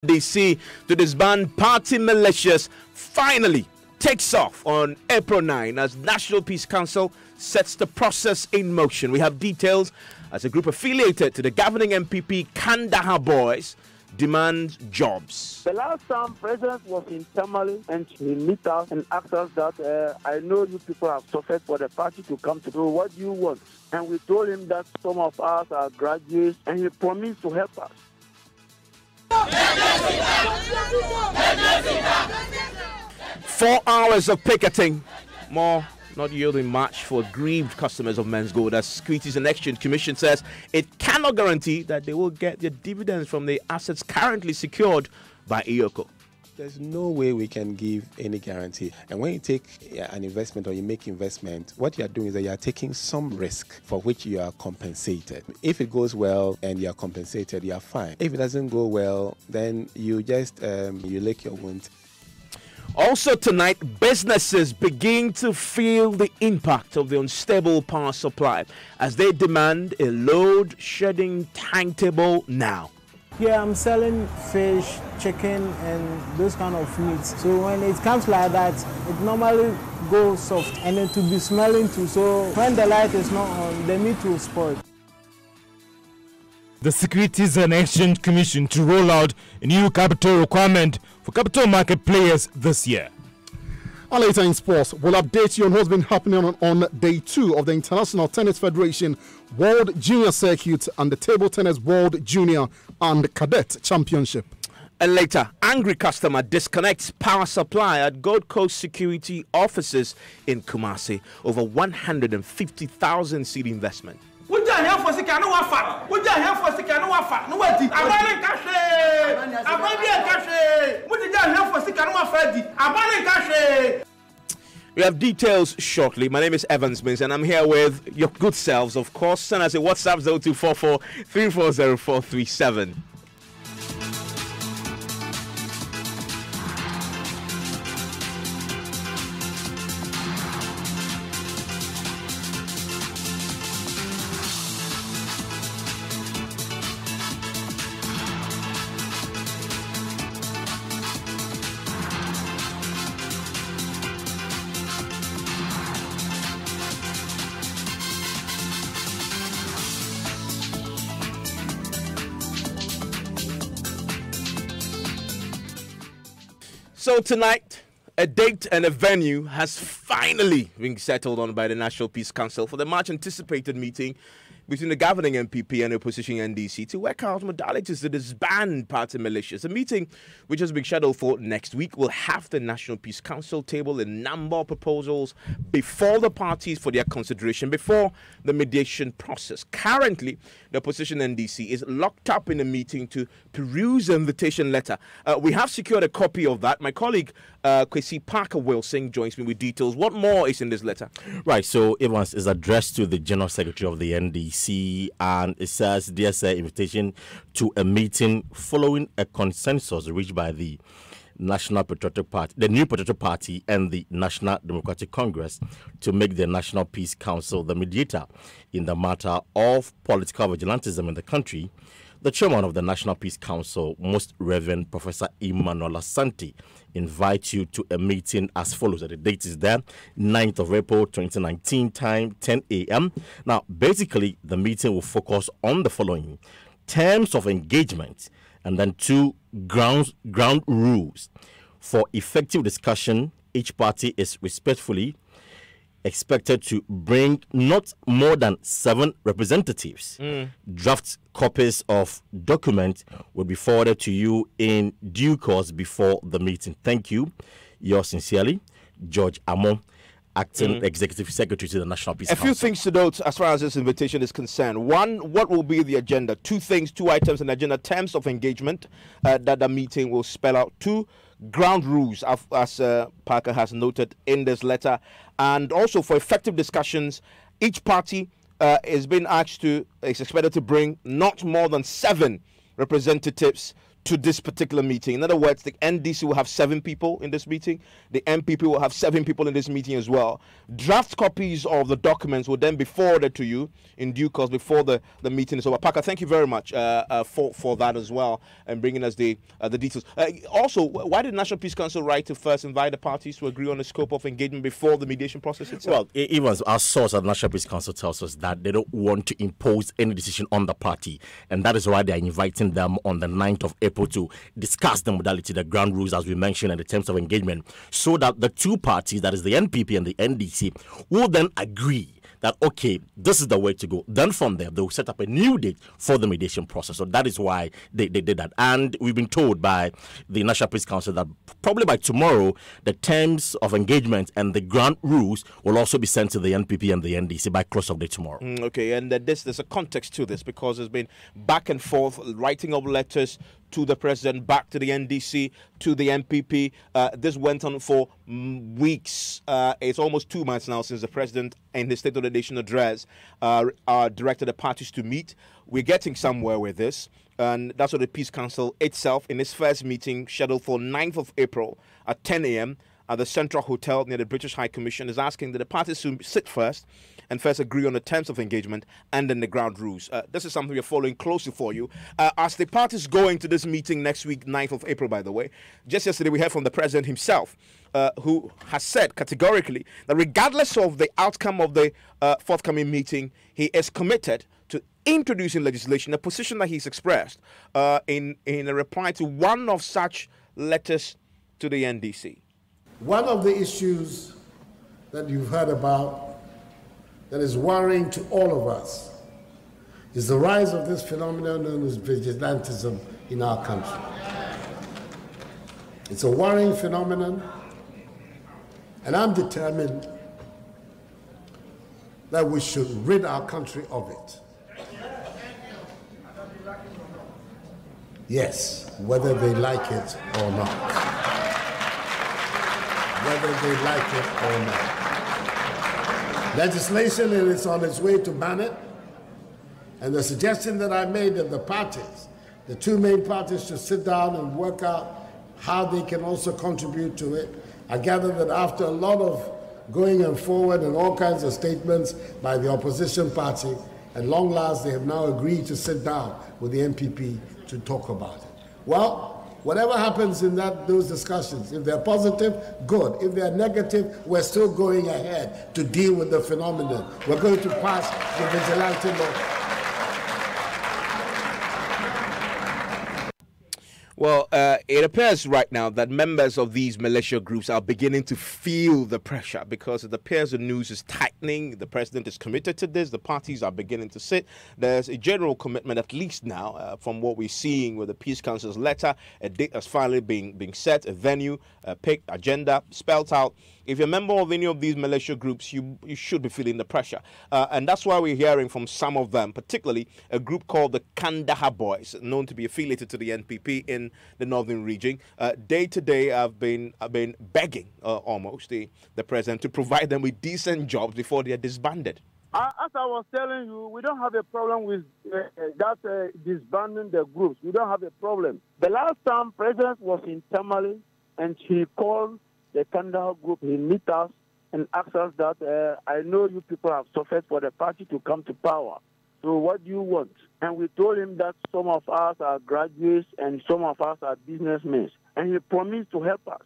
DC to disband party militias finally takes off on April 9 as National Peace Council sets the process in motion. We have details as a group affiliated to the governing MPP Kandahar Boys demand jobs. The last time President was in Tamale and he met us and asked us that I know you people have suffered for the party to come to do. What do you want? And we told him that some of us are graduates and he promised to help us. 4 hours of picketing, more not yielding much for aggrieved customers of Men's Gold, as Securities and Exchange Commission says it cannot guarantee that they will get their dividends from the assets currently secured by EOCO. There's no way we can give any guarantee. And when you take an investment or you make investment, what you are doing is that you are taking some risk for which you are compensated. If it goes well and you are compensated, you are fine. If it doesn't go well, then you just you lick your wound. Also tonight, businesses begin to feel the impact of the unstable power supply as they demand a load shedding timetable now. Yeah, I'm selling fish, chicken, and those kind of meats. So when it comes like that, it normally goes soft and it will be smelling too. So when the light is not on, the meat will spoil. The Securities and Exchange Commission to roll out a new capital requirement for capital market players this year. And later in sports, we'll update you on what's been happening on day 2 of the International Tennis Federation World Junior Circuit and the Table Tennis World Junior and Cadet Championship. And later, angry customer disconnects power supply at Gold Coast security offices in Kumasi over 150,000 seed investment. We have details shortly. My name is Evans Mins and I'm here with your good selves, of course. Send us a WhatsApp 0244 340437. So tonight, a date and a venue has finally been settled on by the National Peace Council for the much-anticipated meeting between the governing MPP and the opposition NDC to work out modalities to disband party militias. A meeting which has been scheduled for next week will have the National Peace Council table a number of proposals before the parties for their consideration, before the mediation process. Currently, the opposition NDC is locked up in a meeting to peruse the invitation letter. We have secured a copy of that. My colleague, Kwesi Parker-Wilson, joins me with details. What more is in this letter? Right, so Evans is addressed to the General Secretary of the NDC, and it says there's an invitation to a meeting following a consensus reached by the National Patriotic Party, the New Patriotic Party, and the National Democratic Congress to make the National Peace Council the mediator in the matter of political vigilantism in the country. The chairman of the National Peace Council, Most Reverend Professor Emmanuel Asante, invites you to a meeting as follows. The date is there, 9th of April 2019, time 10 a.m. Now, basically, the meeting will focus on the following: terms of engagement, and then 2 ground rules. For effective discussion, each party is respectfully expected to bring not more than 7 representatives. Draft copies of documents will be forwarded to you in due course before the meeting. Thank you. Yours sincerely, George Amon, Acting Executive Secretary to the National Peace Council. A few things to note as far as this invitation is concerned. One, what will be the agenda? 2 items in the agenda: terms of engagement that the meeting will spell out. 2, ground rules, as Parker has noted in this letter. And also, for effective discussions, each party is expected to bring not more than 7 representatives to this particular meeting. In other words, the NDC will have 7 people in this meeting. The MPP will have 7 people in this meeting as well. Draft copies of the documents will then be forwarded to you in due course before the meeting is over. Parker, thank you very much for that as well and bringing us the details. Also, why did the National Peace Council write to first invite the parties to agree on the scope of engagement before the mediation process itself? Well, even our source at the National Peace Council tells us that they don't want to impose any decision on the party, and that is why they are inviting them on the 9th of April to discuss the modality, the ground rules, as we mentioned, and the terms of engagement, so that the two parties, that is the NPP and the NDC, will then agree that, okay, this is the way to go. Then from there, they will set up a new date for the mediation process. So that is why they did that. And we've been told by the National Peace Council that probably by tomorrow, the terms of engagement and the ground rules will also be sent to the NPP and the NDC by close of day tomorrow. Okay, and there's a context to this because there's been back and forth, writing of letters to the president, back to the NDC, to the MPP. This went on for weeks. It's almost 2 months now since the president, in his State of the Nation address, directed the parties to meet. We're getting somewhere with this, and that's what the Peace Council itself, in its first meeting scheduled for 9th of April at 10 a.m. at the Central Hotel near the British High Commission, is asking that the parties to sit first and first agree on the terms of engagement and then the ground rules. This is something we're following closely for you. As the parties go into this meeting next week, 9th of April, by the way, just yesterday we heard from the president himself, who has said categorically that regardless of the outcome of the forthcoming meeting, he is committed to introducing legislation, a position that he's expressed in a reply to one of such letters to the NDC. One of the issues that you've heard about that is worrying to all of us is the rise of this phenomenon known as vigilantism in our country. It's a worrying phenomenon, and I'm determined that we should rid our country of it. Yes, whether they like it or not. Whether they like it or not. Legislation is on its way to ban it, and the suggestion that I made that the parties, the two main parties, should sit down and work out how they can also contribute to it. I gather that after a lot of going and forward and all kinds of statements by the opposition party, at long last they have now agreed to sit down with the NPP to talk about it. Well, whatever happens in those discussions, if they're positive, good. If they're negative, we're still going ahead to deal with the phenomenon. We're going to pass the vigilante law. Well, it appears right now that members of these militia groups are beginning to feel the pressure because it appears the news is tightening. The president is committed to this. The parties are beginning to sit. There's a general commitment, at least now, from what we're seeing with the Peace Council's letter. A date has finally been set, a venue, a picked, agenda spelled out. If you're a member of any of these militia groups, you should be feeling the pressure. And that's why we're hearing from some of them, particularly a group called the Kandahar Boys, known to be affiliated to the NPP in the northern region. Day to day, I've been begging almost the president to provide them with decent jobs before they are disbanded. As I was telling you, we don't have a problem with disbanding the groups. We don't have a problem. The last time President was in Tamale and he called the Kandahar group, he met us and asked us that, I know you people have suffered for the party to come to power. So what do you want? And we told him that some of us are graduates and some of us are businessmen. And he promised to help us.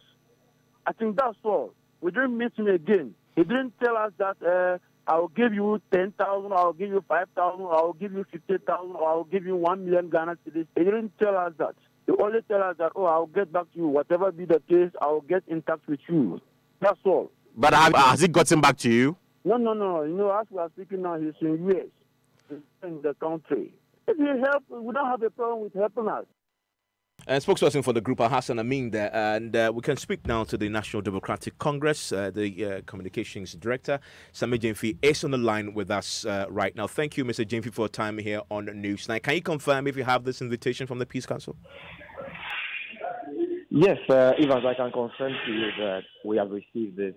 I think that's all. We didn't meet him again. He didn't tell us that I'll give you 10,000, I'll give you 5,000, I'll give you 50,000, I'll give you 1 million Ghana cedis. He didn't tell us that. He only tell us that, I'll get back to you. Whatever be the case, I'll get in touch with you. That's all. But has it gotten back to you? No. You know, as we are speaking now, he's in US. He's in the country. If he helps, we don't have a problem with helping us. And spokesperson for the group, Hassan Amin there. And we can speak now to the National Democratic Congress. The communications director, Sami Jemfi, is on the line with us right now. Thank you, Mr. Jemfi, for your time here on Newsnight. Can you confirm if you have this invitation from the Peace Council? Yes, Evans, I can confirm to you that we have received this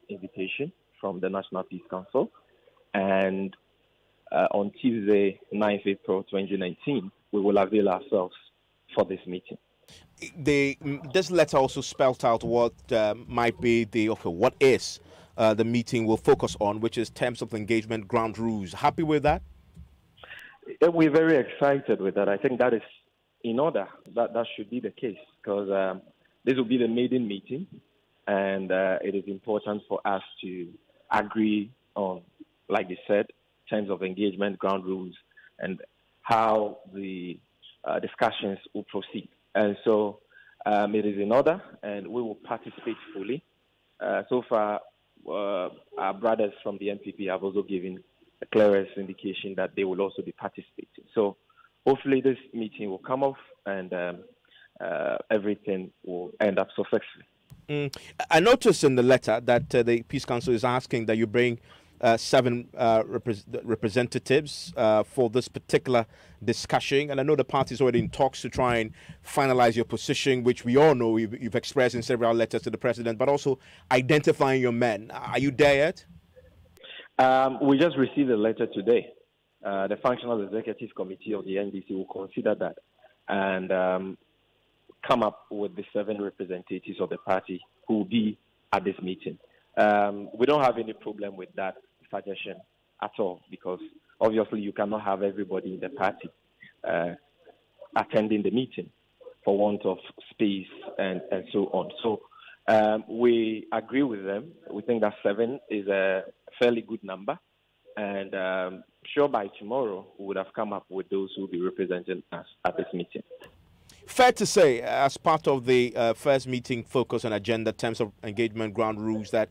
invitation from the National Peace Council. And on Tuesday, 9th April 2019, we will avail ourselves for this meeting. This letter also spelled out what might be what is the meeting will focus on, which is terms of engagement, ground rules. Happy with that? We're very excited with that. I think that is in order. That should be the case, because this will be the maiden meeting, and it is important for us to agree on, like you said, terms of engagement, ground rules, and how the discussions will proceed. And so it is in order, and we will participate fully. So far, our brothers from the NPP have also given the clearest indication that they will also be participating. So hopefully this meeting will come off, and everything will end up successfully. I noticed in the letter that the Peace Council is asking that you bring 7 representatives for this particular discussion, and I know the party is already in talks to try and finalize your position, which we all know you've expressed in several letters to the president, but also identifying your men. Are you there yet? We just received a letter today. The Functional Executive Committee of the NDC will consider that and come up with the 7 representatives of the party who will be at this meeting. We don't have any problem with that suggestion at all, because obviously you cannot have everybody in the party attending the meeting for want of space and so on. So we agree with them. We think that 7 is a fairly good number, and sure by tomorrow we would have come up with those who will be representing us at this meeting. Fair to say, as part of the first meeting focus on agenda, terms of engagement, ground rules, that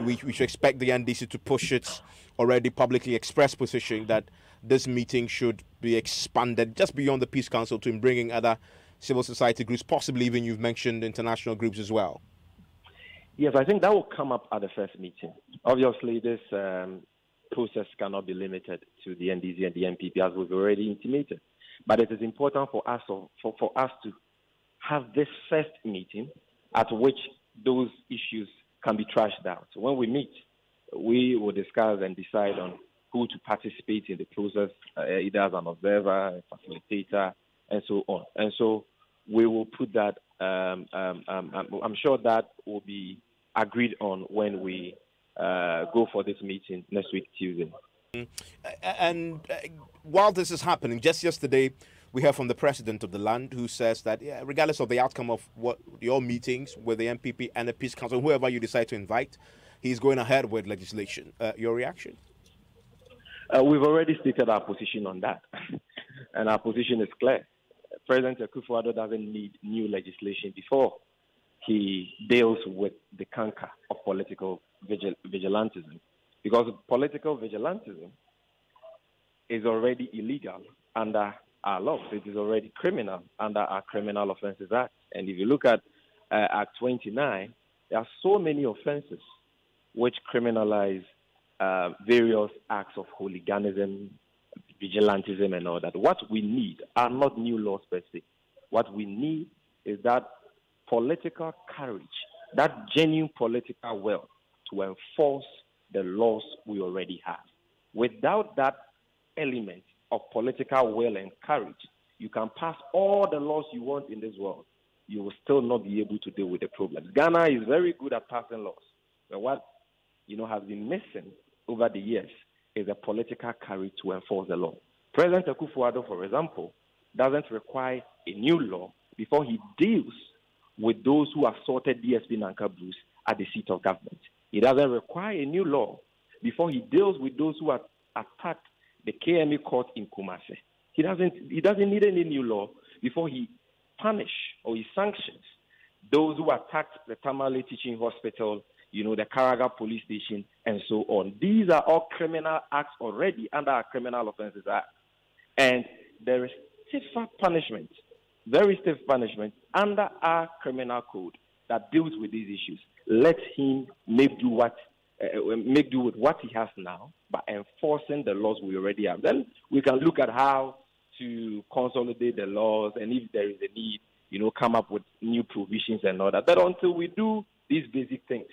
we should expect the NDC to push its already publicly expressed position that this meeting should be expanded just beyond the Peace Council to bringing other civil society groups, possibly even you've mentioned international groups as well. Yes, I think that will come up at the first meeting. Obviously, this process cannot be limited to the NDC and the NPP, as we've already intimated. But it is important for us to have this first meeting at which those issues can be trashed out. So when we meet, we will discuss and decide on who to participate in the process, either as an observer, a facilitator, and so on. And so we will put that, I'm sure that will be agreed on when we go for this meeting next week, Tuesday. And while this is happening, just yesterday, we heard from the president of the land who says that regardless of the outcome of what your meetings with the MPP and the Peace Council, whoever you decide to invite, he's going ahead with legislation. Your reaction? We've already stated our position on that, and our position is clear. President Akufo-Addo doesn't need new legislation before he deals with the canker of political vigilantism, because political vigilantism is already illegal under our laws. It is already criminal under our Criminal Offences Act. And if you look at Act 29, there are so many offences which criminalize various acts of hooliganism, vigilantism, and all that. What we need are not new laws per se. What we need is that political courage, that genuine political will to enforce the laws we already have. Without that element of political will and courage, you can pass all the laws you want in this world. You will still not be able to deal with the problems. Ghana is very good at passing laws. But what has been missing over the years is the political courage to enforce the law. President Akufo-Addo, for example, doesn't require a new law before he deals with those who assaulted DSP Nanka Bruce at the seat of government. He doesn't require a new law before he deals with those who attacked the KMA court in Kumasi. He doesn't need any new law before he punish or he sanctions those who attacked the Tamale Teaching Hospital, the Karaga police station, and so on. These are all criminal acts already under our Criminal Offences Act. And there is stiffer punishment, very stiff punishment under our criminal code that deals with these issues. Let him make do with what he has now by enforcing the laws we already have. Then we can look at how to consolidate the laws, and if there is a need, come up with new provisions and all that. But until we do these basic things,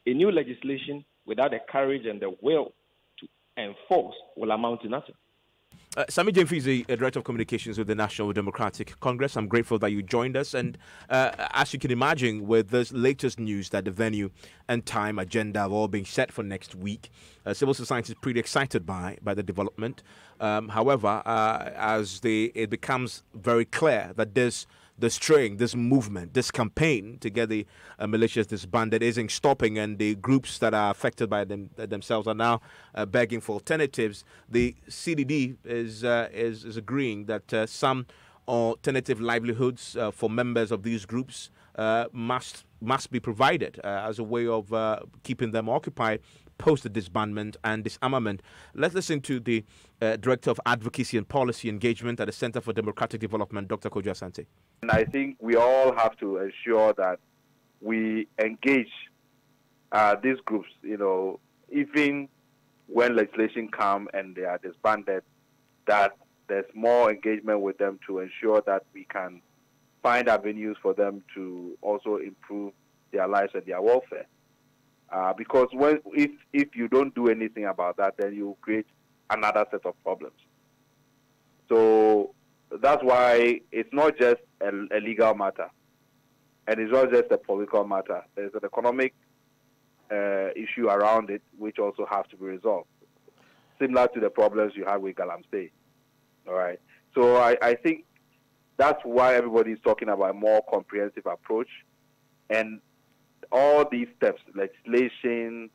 a new legislation without the courage and the will to enforce will amount to nothing. Sami Jemfizi, Director of Communications with the National Democratic Congress. I'm grateful that you joined us. And as you can imagine, with this latest news that the venue and time agenda have all been set for next week, civil society is pretty excited by the development. However, as it becomes very clear that this movement, this campaign to get the militias disbanded isn't stopping, and the groups that are affected by themselves are now begging for alternatives. The CDD is agreeing that some alternative livelihoods for members of these groups must be provided as a way of keeping them occupied post the disbandment and disarmament. Let's listen to the Director of Advocacy and Policy Engagement at the Center for Democratic Development, Dr. Kojo Asante. And I think we all have to ensure that we engage these groups, even when legislation comes and they are disbanded, that there's more engagement with them to ensure that we can find avenues for them to also improve their lives and their welfare. Because if you don't do anything about that, then you create another set of problems. So that's why it's not just a legal matter, and it's not just a political matter. There's an economic issue around it, which also has to be resolved, similar to the problems you had with Galamsey. All right. So I think that's why everybody is talking about a more comprehensive approach, and all these steps, legislation,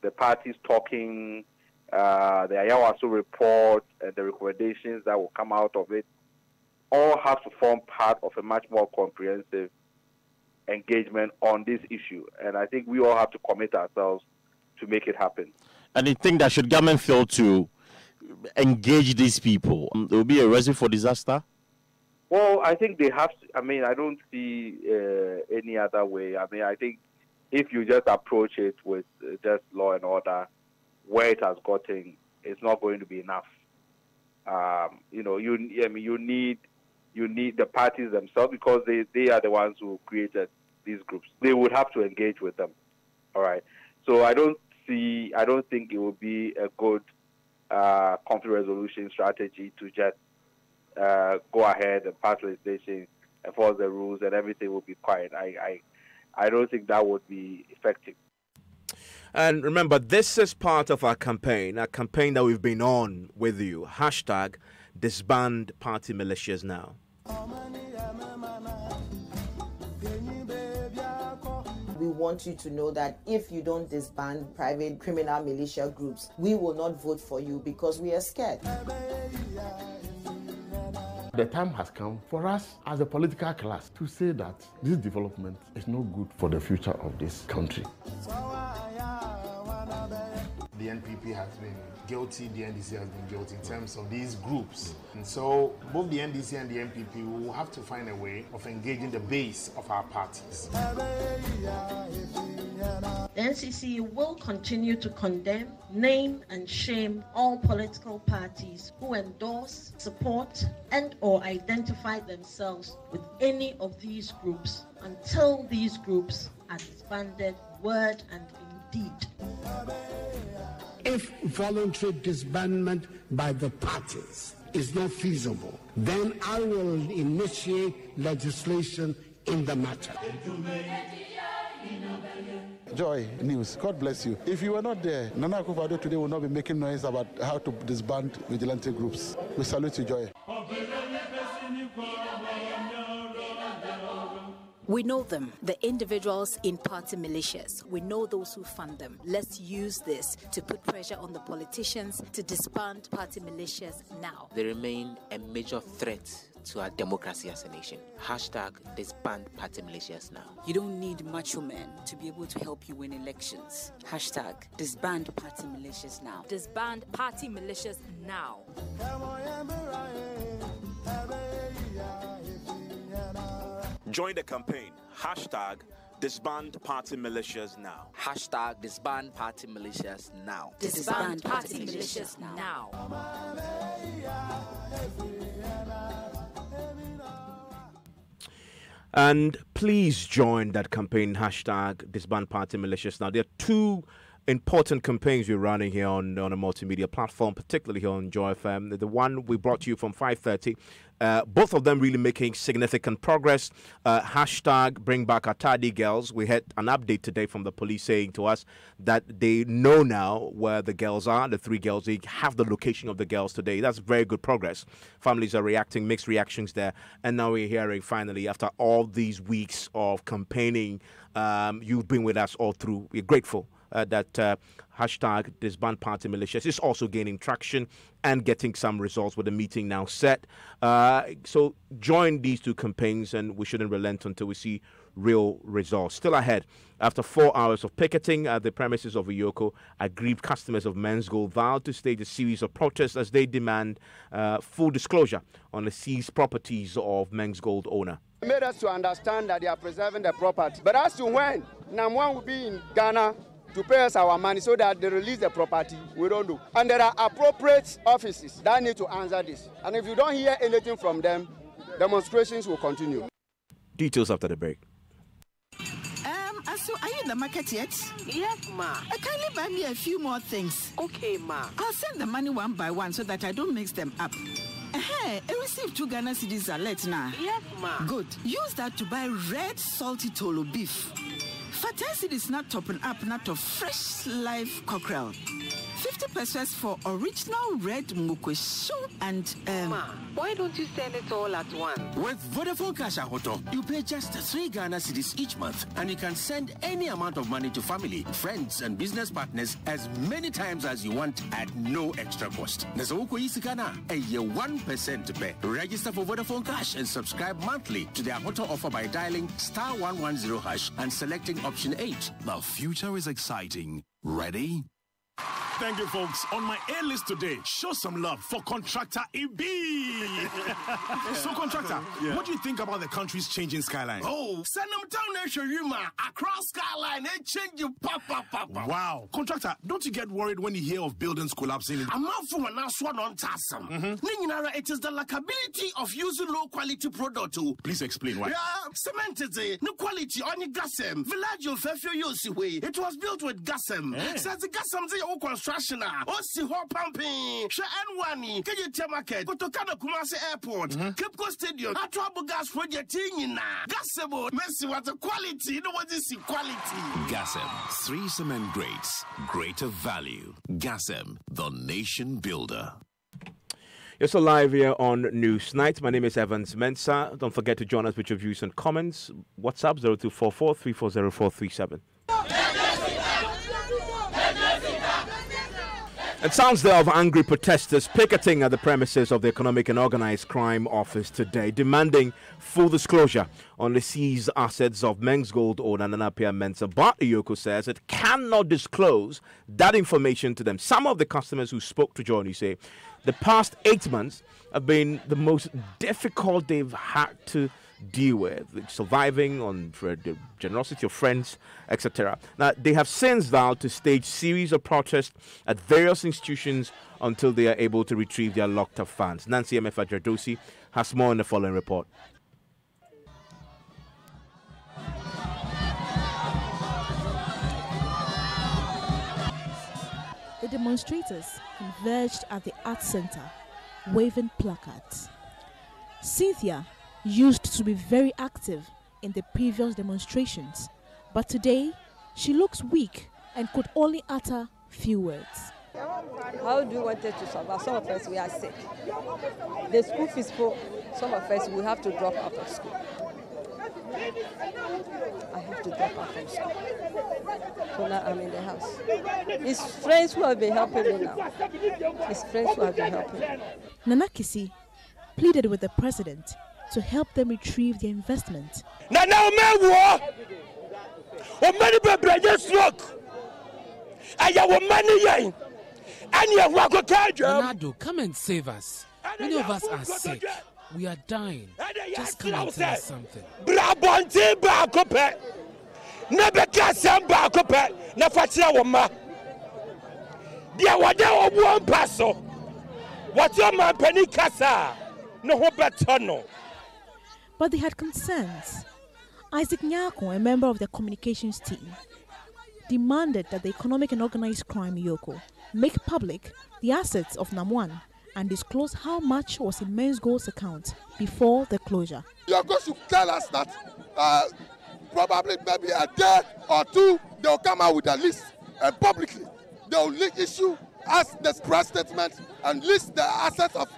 the parties talking, the Ayawaso report, and the recommendations that will come out of it, all have to form part of a much more comprehensive engagement on this issue. And I think we all have to commit ourselves to make it happen. And you think that should government fail to engage these people, there will be a recipe for disaster? Well, I think they have to. I mean, I don't see any other way. I mean, I think if you just approach it with just law and order, where it has gotten, it's not going to be enough. You need the parties themselves, because they are the ones who created these groups. They would have to engage with them. All right. So I don't think it would be a good conflict resolution strategy to just go ahead and pass legislation, enforce the rules, and everything will be quiet. I don't think that would be effective. And remember, this is part of our campaign that we've been on with you. Hashtag disband party militias now. We want you to know that if you don't disband private criminal militia groups, we will not vote for you because we are scared. The time has come for us as a political class to say that this development is not good for the future of this country. The NPP has been guilty, the NDC has been guilty in terms of these groups. And so both the NDC and the NPP will have to find a way of engaging the base of our parties. The NCC will continue to condemn, name and shame all political parties who endorse, support and or identify themselves with any of these groups until these groups are disbanded, word and in deed. If voluntary disbandment by the parties is not feasible, then I will initiate legislation in the matter. Joy News, God bless you. If you were not there, Nana Akufo-Addo today will not be making noise about how to disband vigilante groups. We salute you, Joy. We know them, the individuals in party militias. We know those who fund them. Let's use this to put pressure on the politicians to disband party militias now. They remain a major threat to our democracy as a nation. Hashtag disband party militias now. You don't need macho men to be able to help you win elections. Hashtag disband party militias now. Disband party militias now. Join the campaign. Hashtag disband party militias now. Hashtag disband party militias now. Disband party militias now. And please join that campaign, hashtag disband party militias now. There are two important campaigns we're running here on a multimedia platform, particularly here on JoyFM. The one we brought you from 5:30. Both of them really making significant progress. Hashtag Bring Back Atadi Girls. We had an update today from the police saying to us that they know now where the girls are, the 3 girls. They have the location of the girls today. That's very good progress. Families are reacting, mixed reactions there. And now we're hearing finally, after all these weeks of campaigning, you've been with us all through. We're grateful that hashtag Disband Party Militias is also gaining traction and getting some results with the meeting now set. So join these 2 campaigns, and we shouldn't relent until we see real results. Still ahead, after 4 hours of picketing at the premises of Iyoko, aggrieved customers of Men's Gold vowed to stage a series of protests as they demand full disclosure on the seized properties of Men's Gold owner. It made us to understand that they are preserving the property. But as to when, Namwan will be in Ghana to pay us our money so that they release the property, we don't know. And there are appropriate offices that need to answer this. And if you don't hear anything from them, demonstrations will continue. Details after the break. So are you in the market yet? Yes, ma. Kindly buy me a few more things. Okay, ma. I'll send the money one by one so that I don't mix them up. I received 2 Ghana cedis alert now. Yes, ma. Good. Use that to buy red salty tolo beef. For 10 cedis not topping up, not of fresh live cockerel. 50 pesos for original red mukweshu and Ma, why don't you send it all at once? With Vodafone Cash Ahoto, you pay just 3 Ghana cedis each month, and you can send any amount of money to family, friends, and business partners as many times as you want at no extra cost. There's a 1% to pay. Register for Vodafone Cash and subscribe monthly to the Ahoto offer by dialing *110# and selecting option 8. The future is exciting. Ready? Thank you, folks. On my A list today, show some love for Contractor EB. So, Contractor, what do you think about the country's changing skyline? Oh, send them down there, Yuma. Across skyline, they change you, papa. Wow. Contractor, don't you get worried when you hear of buildings collapsing? I'm out for an one on Tassam. It is the likability of using low quality product. Please explain why. Yeah, cement is no quality on the gasem. Village of Fefio. It was built with gasem. Says the gasem construction. See what pumping. N1, can you tell market? Go to Kano Kumasi Airport. Cape Coast Stadium. A trouble gas project in Gasebo. Messi, what a quality. You know what is quality? Gasem, 3 cement grades. Greater value. Gasem, the nation builder. You're so live here on Newsnight. My name is Evans Mensah. Don't forget to join us with your views and comments. WhatsApp 0244 340437. It sounds there of angry protesters picketing at the premises of the Economic and Organized Crime Office today, demanding full disclosure on the seized assets of Men's Gold owner Nanapia Mensah. But Iyoko says it cannot disclose that information to them. Some of the customers who spoke to Johnny say the past 8 months have been the most difficult they've had to deal with, surviving on the generosity of friends, etc. Now, they have since vowed to stage series of protests at various institutions until they are able to retrieve their locked up funds. Nancy M.F. Ajardosi has more in the following report. The demonstrators converged at the Art Center, waving placards. Cynthia used to be very active in the previous demonstrations, but today she looks weak and could only utter few words. How do you want it to survive? Some of us, we are sick. The school fees for some of us, we have to drop out of school. I have to drop out of school. So now I'm in the house. It's friends who have been helping me now. It's friends who have been helping me. Nana Kisi pleaded with the president to help them retrieve their investment. Nadu, come and save us. Many of us are sick. We are dying. Just come and tell us something. But they had concerns. Isaac Nyako, a member of the communications team, demanded that the Economic and Organized Crime Yoko make public the assets of Namwan and disclose how much was in Men's Gold's account before the closure. You are going to tell us that probably maybe a day or two, they will come out with a list and publicly they will issue as the press statement and list the assets of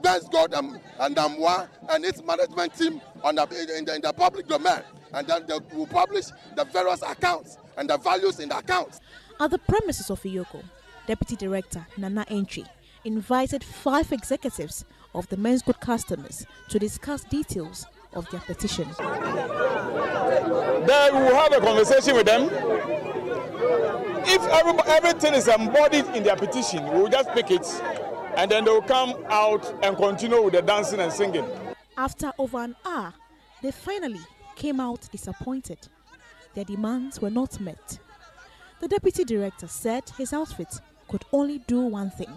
Men's Gold and Namwa and its management team in the public domain. And then they will publish the various accounts and the values in the accounts. At the premises of Iyoko, Deputy Director Nana Entry invited 5 executives of the Men's Good customers to discuss details of their petition. Then we will have a conversation with them. If everything is embodied in their petition, we will just pick it and then they will come out and continue with the dancing and singing. After over an hour, they finally came out disappointed. Their demands were not met. The Deputy Director said his outfit could only do one thing.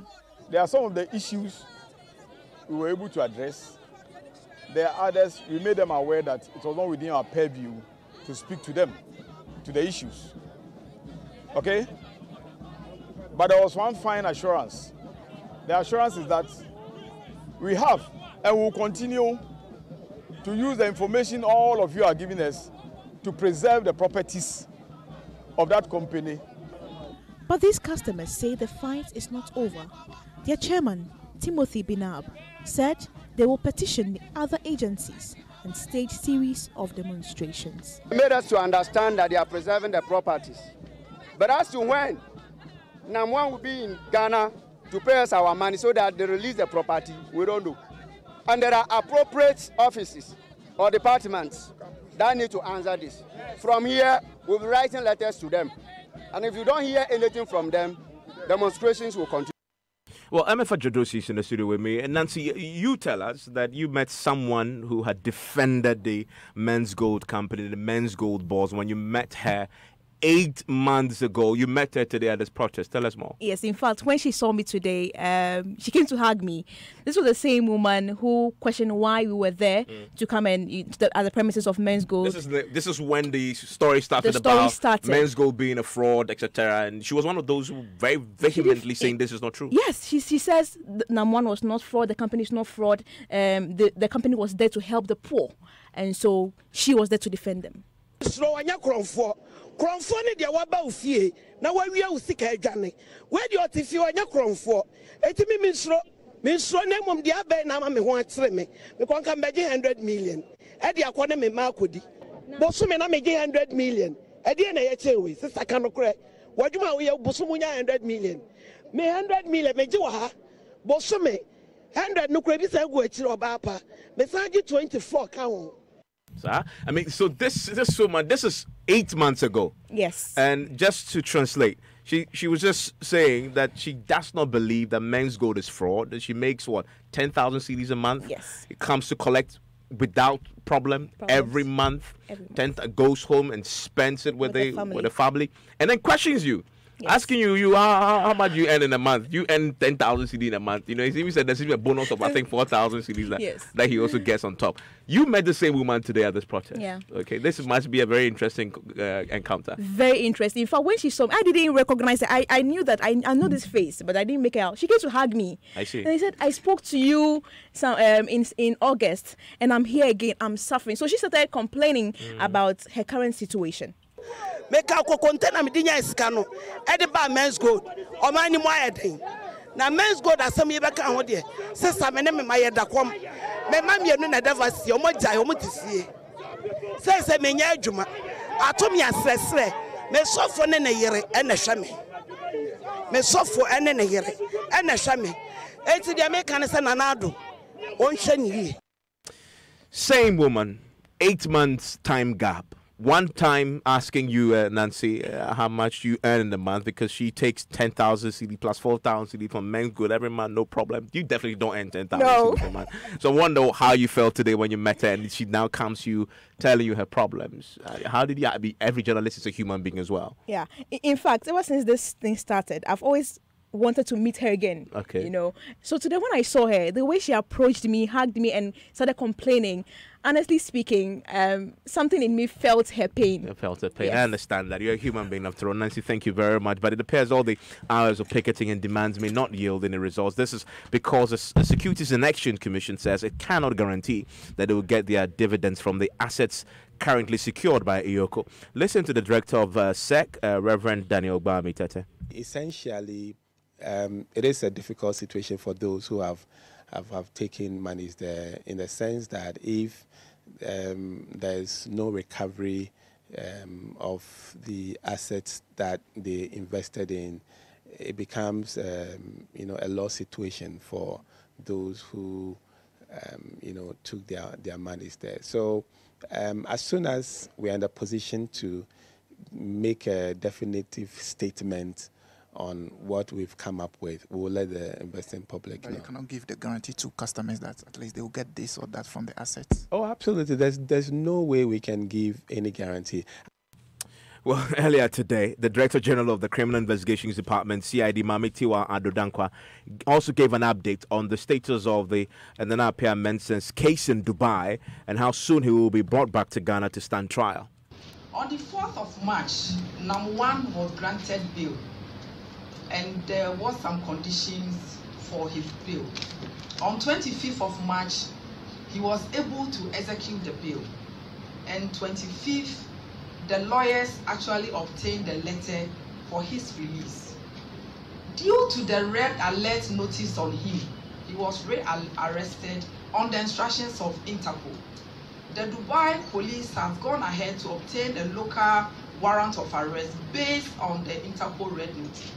There are some of the issues we were able to address. There are others, we made them aware that it was not within our purview to speak to them, to the issues. Okay? But there was one fine assurance. The assurance is that we have and will continue to use the information all of you are giving us to preserve the properties of that company. But these customers say the fight is not over. Their chairman, Timothy Binab, said they will petition the other agencies and stage series of demonstrations. They made us to understand that they are preserving the properties. But as to when Namwan will be in Ghana to pay us our money so that they release the property, we don't know. And there are appropriate offices or departments that need to answer this. From here, we'll be writing letters to them. And if you don't hear anything from them, demonstrations will continue. Well, MFA Jodosi is in the studio with me. And Nancy, you tell us that you met someone who had defended the Men's Gold company, the Men's Gold boss, when you met her 8 months ago. You met her today at this protest. Tell us more. Yes, in fact, when she saw me today, she came to hug me. This was the same woman who questioned why we were there to come and at the premises of Men's Gold. This is when the story started about Men's Gold being a fraud, etc. And she was one of those who very vehemently saying this is not true. Yes, she says Namwan was not fraud. The company is not fraud. The company was there to help the poor, and so she was there to defend them. Kromfo ne dia waba ofie na wawia usika adwane we dia otifi onya kromfo etimi minsro na mom dia abai na ma me ho akyere me konka mbeje 100 million e dia akone me ma akodi boso me na meje 100 million e dia na ye chewe sisa ka no kre wadwuma we boso munya 100 million me 100 million meje wa ha boso me 100 no kre bi sa go akire oba apa me sanji 24 ka ho. I mean, so this woman, this is 8 months ago. Yes. And just to translate, she was just saying that she does not believe that Men's Gold is fraud. That she makes, 10,000 CDs a month? Yes. It comes to collect without problem every month. Goes home and spends it with the family. And then questions you. Yes. Asking you how much you earn in a month. You earn 10,000 CD in a month. You know, he said there's even a bonus of I think 4,000 CDs that he also gets on top. You met the same woman today at this protest. Yeah. Okay, this must be a very interesting encounter. Very interesting. In fact, when she saw me, I didn't recognize her. I knew that I know this face, but I didn't make it out. She came to hug me. I see. And he said, I spoke to you in August, and I'm here again. I'm suffering. So she started complaining about her current situation. Make a container medinya iskano ediba Men's Gold o man ni mo ayedin na Men's Gold asem ye beka ho de sister me ne me mayeda kom me ma mienu na devasi o mo jai o mo tisie se me nya adwuma atom ya sresre me sofo ne yere ene hwe me sofo ene ne yere ene hwe me enti de me kan se nanado on hwe ni. Same woman, 8 months time gap. One time asking you, Nancy, how much you earn in a month, because she takes 10,000 CD plus 4,000 CD from Men's Good every month, no problem. You definitely don't earn 10,000 CD per month. So I wonder how you felt today when you met her and she now comes to you telling you her problems. How did you be? Every journalist is a human being as well. Yeah. In fact, ever since this thing started, I've always wanted to meet her again. Okay. You know. So today when I saw her, the way she approached me, hugged me and started complaining, honestly speaking, something in me felt her pain. I felt her pain. Yes. I understand that. You're a human being after all. Nancy, thank you very much. But it appears all the hours of picketing and demands may not yield any results. This is because the Securities and Exchange Commission says it cannot guarantee that it will get their dividends from the assets currently secured by EOCO. Listen to the director of SEC, Reverend Daniel Bami Tete. Essentially, it is a difficult situation for those who have taken monies there, in the sense that if there's no recovery of the assets that they invested in, it becomes a loss situation for those who took their monies there. So as soon as we're in a position to make a definitive statement on what we've come up with, we will let the investing public know. But you cannot give the guarantee to customers that at least they will get this or that from the assets? Oh, absolutely. There's no way we can give any guarantee. Well, earlier today, the Director General of the Criminal Investigations Department, CID, Mamitiwa Adodankwa, also gave an update on the status of the Nana Mensah's case in Dubai and how soon he will be brought back to Ghana to stand trial. On the 4th of March, Nam1 was granted bail, and there was some conditions for his bail. On 25th of March, he was able to execute the bail, and 25th, the lawyers actually obtained the letter for his release. Due to the red alert notice on him, he was rearrested on the instructions of Interpol. The Dubai police has gone ahead to obtain a local warrant of arrest based on the Interpol red notice.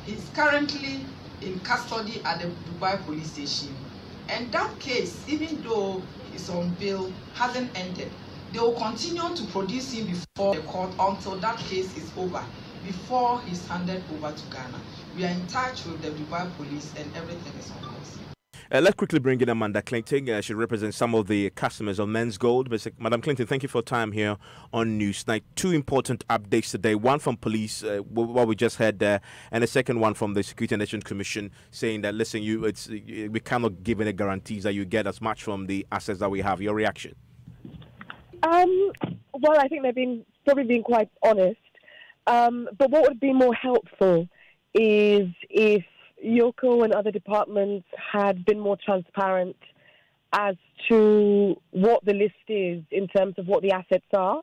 He's currently in custody at the Dubai police station. And that case, even though he's on bail, hasn't ended. They will continue to produce him before the court until that case is over, before he's handed over to Ghana. We are in touch with the Dubai police and everything is on course. Let's quickly bring in Amanda Clinton. She represents some of the customers of Men's Gold. Madam Clinton, thank you for your time here on Newsnight. Two important updates today. One from police, what we just heard there, and the second one from the Security and Exchange Commission saying that, listen, we cannot give any guarantees that you get as much from the assets that we have. Your reaction? Well, I think they've probably been quite honest. But what would be more helpful is if Yoko and other departments had been more transparent as to what the list is in terms of what the assets are.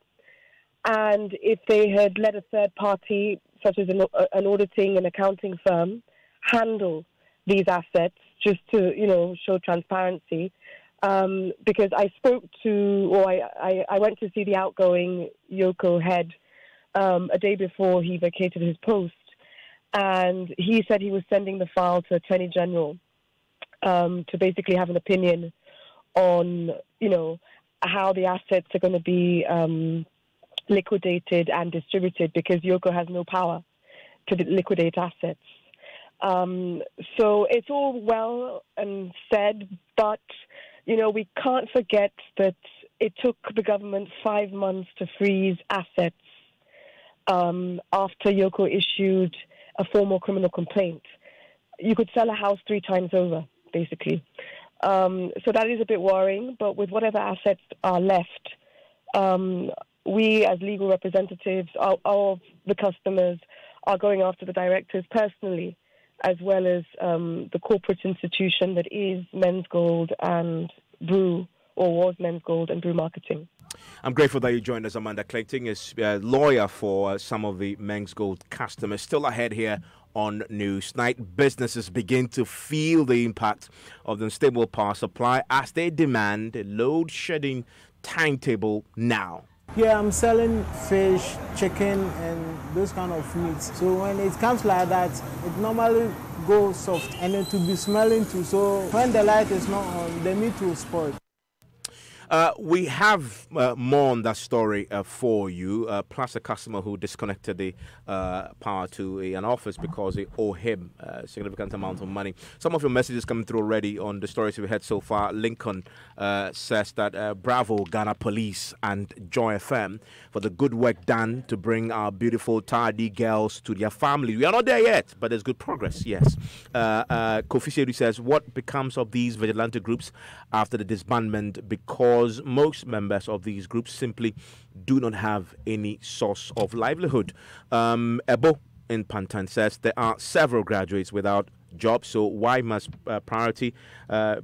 And if they had let a third party, such as an auditing and accounting firm, handle these assets just to, show transparency. Because I I went to see the outgoing Yoko head a day before he vacated his post, and he said he was sending the file to Attorney General to basically have an opinion on, how the assets are going to be liquidated and distributed, because Yoko has no power to liquidate assets. So it's all well and said, but we can't forget that it took the government 5 months to freeze assets after Yoko issued a formal criminal complaint. You could sell a house 3 times over, basically. So that is a bit worrying, but with whatever assets are left, we as legal representatives of the customers are going after the directors personally, as well as the corporate institution that is Men's Gold and Brew, or was Men's Gold and Brew Marketing. I'm grateful that you joined us. Amanda Clayton is a lawyer for some of the Men's Gold customers. Still ahead here on Newsnight, businesses begin to feel the impact of the unstable power supply as they demand a load shedding timetable now. Here I'm selling fish, chicken, and those kind of meats. So when it comes like that, it normally goes soft and it will be smelling too. So when the light is not on, the meat will spoil. We have more on that story for you, plus a customer who disconnected the power to an office because they owe him a significant amount of money. Some of your messages coming through already on the stories we've had so far. Lincoln says that bravo Ghana Police and JoyFM for the good work done to bring our beautiful tardy girls to their family. We are not there yet, but there's good progress, yes. Kofi Sedu says, what becomes of these vigilante groups after the disbandment because because most members of these groups simply do not have any source of livelihood. Ebo in Pantan says there are several graduates without jobs, so why must priority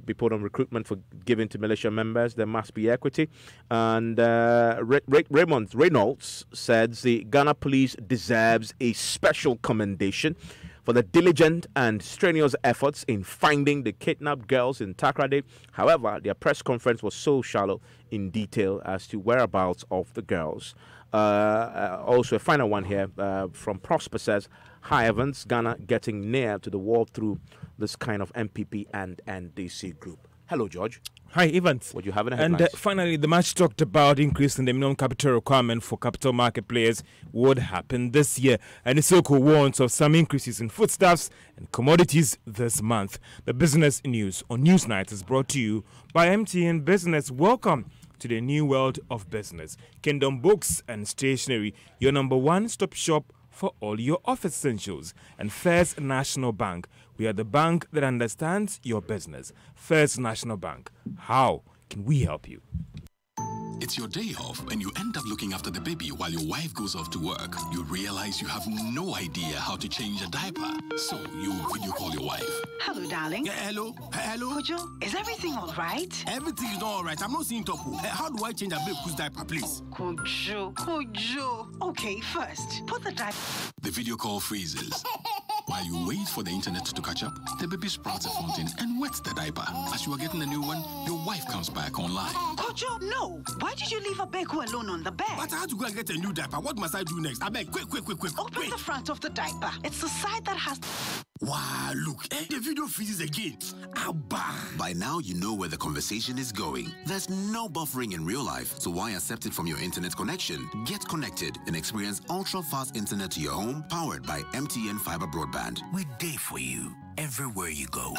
be put on recruitment for giving to militia members? There must be equity. And Raymond Reynolds says the Ghana police deserves a special commendation for the diligent and strenuous efforts in finding the kidnapped girls in Takoradi. However, their press conference was so shallow in detail as to whereabouts of the girls. Also, a final one here from Prosper says, "Hi Evans, Ghana getting near to the wall through this kind of MPP and NDC group." Hello, George. Hi, Evans. What do you have in the headlines? And finally, the match talked about increasing the minimum capital requirement for capital market players would happen this year. And Isoko warns of some increases in foodstuffs and commodities this month. The business news on Newsnight is brought to you by MTN Business. Welcome to the new world of business. Kingdom Books and Stationery, your number one-stop shop for all your office essentials. And First National Bank, we are the bank that understands your business. First National Bank, how can we help you? It's your day off and you end up looking after the baby while your wife goes off to work. You realize you have no idea how to change a diaper. So you video call your wife. Hello, darling. Yeah, hello. Hello. Kojo, is everything all right? Everything is not all right. I'm not seeing Topo. How do I change a baby's diaper, please? Kojo. Okay, first, put the diaper. The video call freezes. While you wait for the internet to catch up, the baby sprouts a fountain and wets the diaper. As you are getting a new one, your wife comes back online. Kojo, no. Why did you leave Abeko alone on the bed? But I had to go and get a new diaper. What must I do next? I beg, quick. Open the front of the diaper. It's the side that has... Wow, look, the video freezes again. Abba. By now, you know where the conversation is going. There's no buffering in real life, so why accept it from your internet connection? Get connected and experience ultra-fast internet to your home, powered by MTN Fiber Broadband. We're there for you, everywhere you go.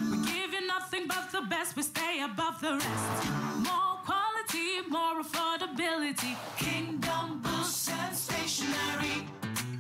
We give you nothing but the best, we stay above the rest. More quality, more affordability. Kingdom Books and Stationery.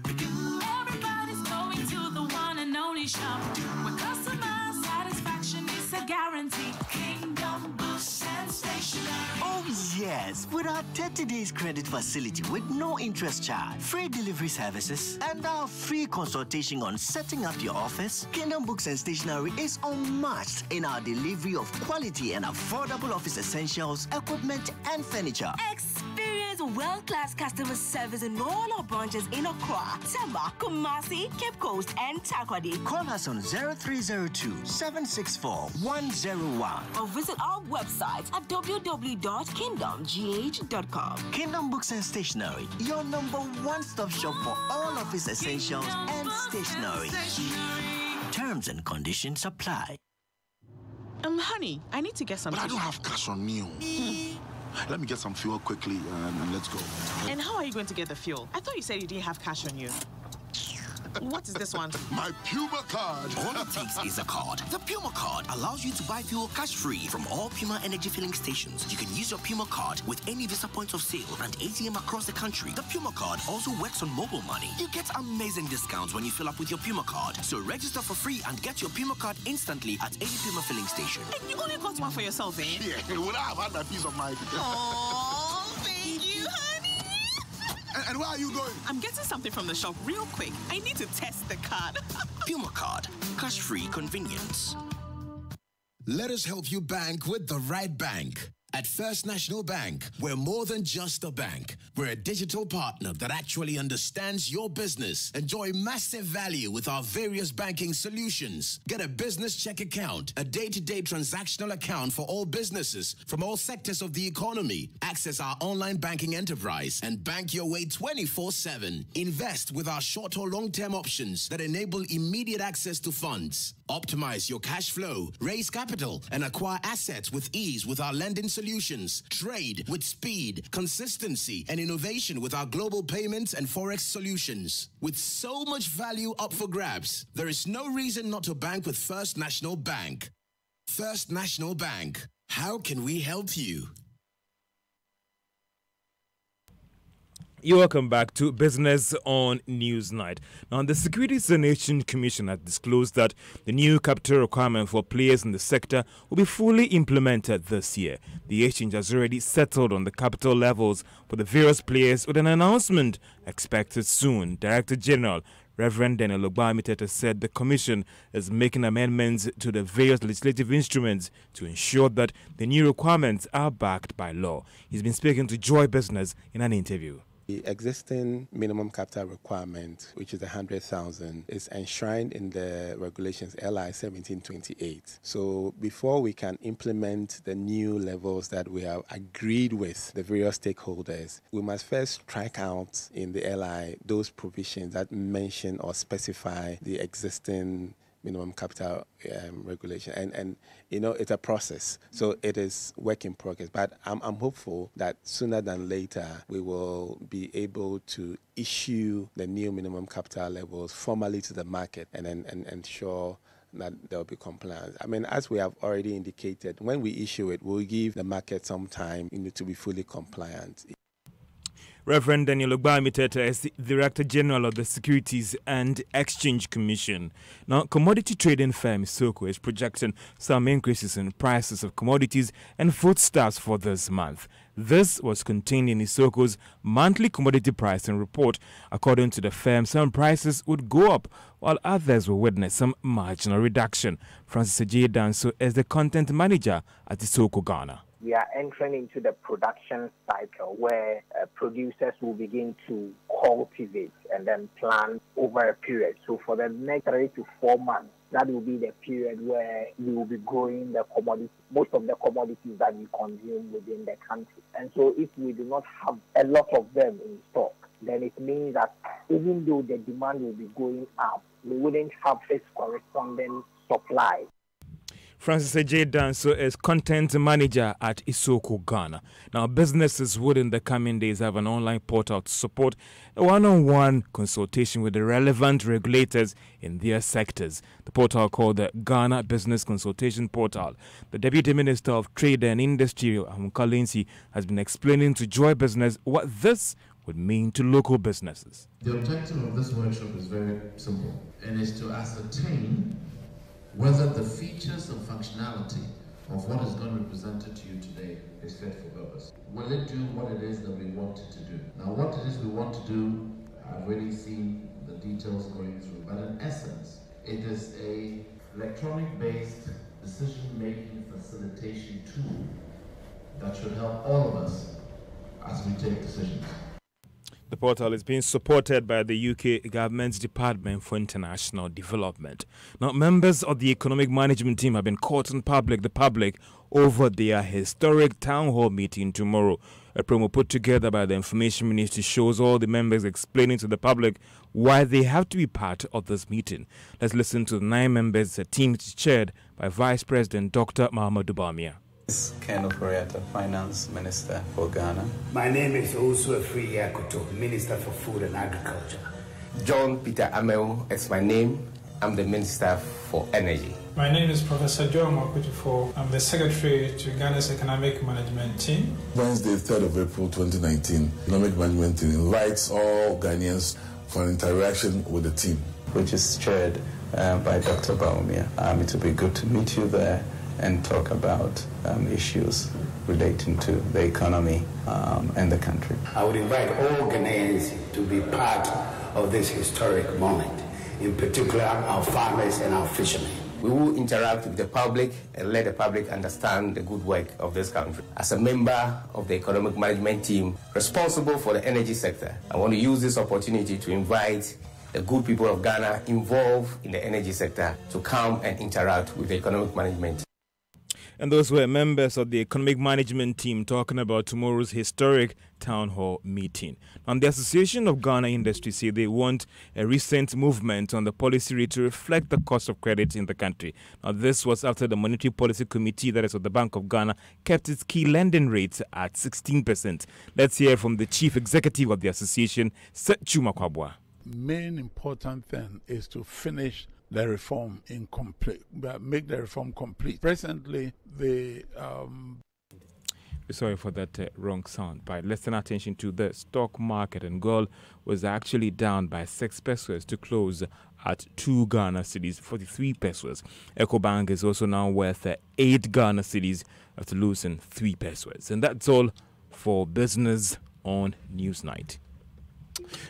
Everybody's going to the one and only shop where customer satisfaction is a guarantee. Kingdom Books and Stationery. Oh yes, with our 30 days credit facility with no interest charge, free delivery services, and our free consultation on setting up your office, Kingdom Books and Stationery is unmatched in our delivery of quality and affordable office essentials, equipment, and furniture. Experience world-class customer service in all our branches in Accra, Tema, Kumasi, Cape Coast, and Takoradi. Call us on 0302-764-101 or visit our website at www.kingdomgh.com. Kingdom Books and Stationery, your number one-stop shop for all office essentials and stationery. Terms and conditions apply. Honey, I need to get some. But I don't have cash on me. Let me get some fuel quickly and let's go. And how are you going to get the fuel? I thought you said you didn't have cash on you. What is this one? My Puma card. All it takes is a card. The Puma card allows you to buy fuel cash-free from all Puma energy filling stations. You can use your Puma card with any Visa points of sale and ATM across the country. The Puma card also works on mobile money. You get amazing discounts when you fill up with your Puma card. So register for free and get your Puma card instantly at any Puma filling station. And you only got one for yourself, eh? Yeah, would I have had that piece of mind? Oh, thank you, honey. And where are you going? I'm getting something from the shop real quick. I need to test the card. Puma card. Cash-free convenience. Let us help you bank with the right bank. At First National Bank, we're more than just a bank. We're a digital partner that actually understands your business. Enjoy massive value with our various banking solutions. Get a business check account, a day-to-day transactional account for all businesses from all sectors of the economy. Access our online banking enterprise and bank your way 24/7. Invest with our short or long-term options that enable immediate access to funds. Optimize your cash flow, raise capital, and acquire assets with ease with our lending solutions. Trade with speed, consistency, and innovation with our global payments and forex solutions. With so much value up for grabs, there is no reason not to bank with First National Bank. First National Bank. How can we help you? You're welcome back to Business on Newsnight. Now, the Securities and Exchange Commission has disclosed that the new capital requirement for players in the sector will be fully implemented this year. The exchange has already settled on the capital levels for the various players with an announcement expected soon. Director General Reverend Daniel Ogbamitete said the Commission is making amendments to the various legislative instruments to ensure that the new requirements are backed by law. He's been speaking to Joy Business in an interview. The existing minimum capital requirement, which is 100,000, is enshrined in the regulations LI 1728. So before we can implement the new levels that we have agreed with the various stakeholders, we must first strike out in the LI those provisions that mention or specify the existing minimum capital regulation, and you know, it's a process, so it is work in progress, but I'm hopeful that sooner than later we will be able to issue the new minimum capital levels formally to the market and ensure that there will be compliance. I mean, as we have already indicated, when we issue it, we'll give the market some time to be fully compliant. Reverend Daniel Ogbamitete is the Director General of the Securities and Exchange Commission. Now, commodity trading firm Isoko is projecting some increases in prices of commodities and foodstuffs for this month. This was contained in Isoko's monthly commodity pricing report. According to the firm, some prices would go up while others will witness some marginal reduction. Francis J. Danso is the content manager at Isoko Ghana. We are entering into the production cycle where producers will begin to cultivate and then plant over a period. So for the next 3 to 4 months, that will be the period where we will be growing the commodities, most of the commodities that we consume within the country. And so if we do not have a lot of them in stock, then it means that even though the demand will be going up, we wouldn't have its corresponding supply. Francis J. Danso is content manager at Isoko Ghana. Now, businesses would in the coming days have an online portal to support a one-on-one consultation with the relevant regulators in their sectors. The portal, called the Ghana Business Consultation Portal. The Deputy Minister of Trade and Industry, Amunkalensi, has been explaining to Joy Business what this would mean to local businesses. The objective of this workshop is very simple, and is to ascertain whether the features and functionality of what is going to be presented to you today is fit for purpose. Will it do what it is that we want it to do? Now, what it is we want to do, I've already seen the details going through, but in essence, it is a electronic-based decision-making facilitation tool that should help all of us as we take decisions. The portal is being supported by the UK government's Department for International Development. Now, members of the economic management team have been caught in the public over their historic town hall meeting tomorrow. A promo put together by the Information Ministry shows all the members explaining to the public why they have to be part of this meeting. Let's listen to the 9 members. The team is chaired by Vice President Dr. Mahamadou Bawumia. Ken Oforiatta, Finance Minister for Ghana. My name is Osu Efri Yakuto, Minister for Food and Agriculture. John Peter Ameo is my name. I'm the Minister for Energy. My name is Professor Joe Makutifo. I'm the Secretary to Ghana's Economic Management Team. Wednesday, 3rd of April 2019, Economic Management Team invites all Ghanaians for an interaction with the team, which is chaired by Dr. Bawumia. It will be good to meet you there and talk about issues relating to the economy and the country. I would invite all Ghanaians to be part of this historic moment, in particular our farmers and our fishermen. We will interact with the public and let the public understand the good work of this country. As a member of the economic management team responsible for the energy sector, I want to use this opportunity to invite the good people of Ghana involved in the energy sector to come and interact with the economic management. And those were members of the economic management team talking about tomorrow's historic town hall meeting. And the Association of Ghana Industry say they want a recent movement on the policy rate to reflect the cost of credit in the country. Now, this was after the Monetary Policy Committee, that is of the Bank of Ghana, kept its key lending rates at 16%. Let's hear from the chief executive of the association, Chuma Kwabwa. Main important thing is to finish the reform incomplete, make the reform complete. Presently, Sorry for that wrong sound. But let's turn attention to the stock market, and gold was actually down by 6 pesos to close at 2 Ghana cedis, 43 pesos. EcoBank is also now worth 8 Ghana cedis after losing 3 pesos. And that's all for business on Newsnight.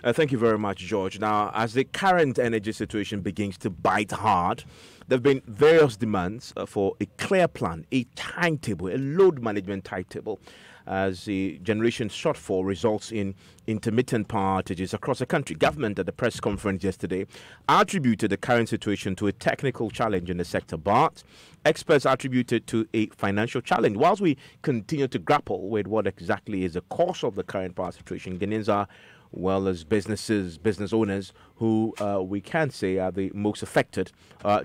Thank you very much, George. Now, as the current energy situation begins to bite hard, there have been various demands for a clear plan, a timetable, a load management timetable, as the generation shortfall results in intermittent power outages across the country. Government at the press conference yesterday attributed the current situation to a technical challenge in the sector, but experts attributed to a financial challenge. Whilst we continue to grapple with what exactly is the cause of the current power situation, Ghanaians are, well as business owners who we can say are the most affected,